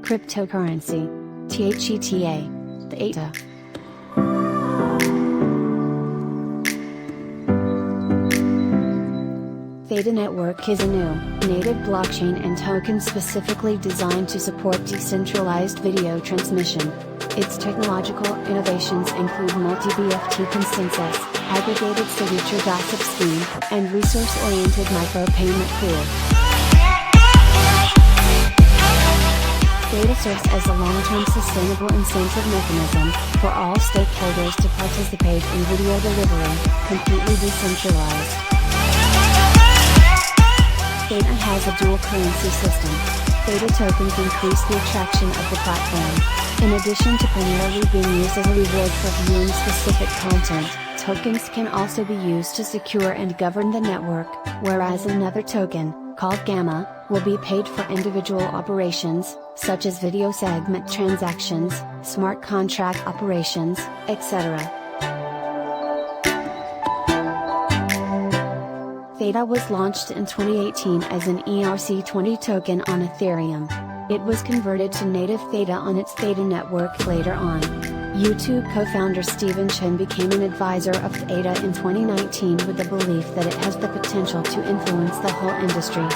cryptocurrency. Theta. Theta. Theta Network is a new, native blockchain and token specifically designed to support decentralized video transmission. Its technological innovations include Multi-BFT Consensus, Aggregated Signature Gossip Scheme, and Resource-Oriented Micropayment Pool. Theta serves as a long-term sustainable incentive mechanism for all stakeholders to participate in video delivery, completely decentralized. Theta has a dual currency system. Theta tokens increase the attraction of the platform. In addition to primarily being used as a reward for viewing specific content, tokens can also be used to secure and govern the network, whereas another token, called Gamma, will be paid for individual operations, such as video segment transactions, smart contract operations, etc. Theta was launched in 2018 as an ERC20 token on Ethereum. It was converted to native Theta on its Theta network later on. YouTube co-founder Stephen Chen became an advisor of Theta in 2019 with the belief that it has the potential to influence the whole industry.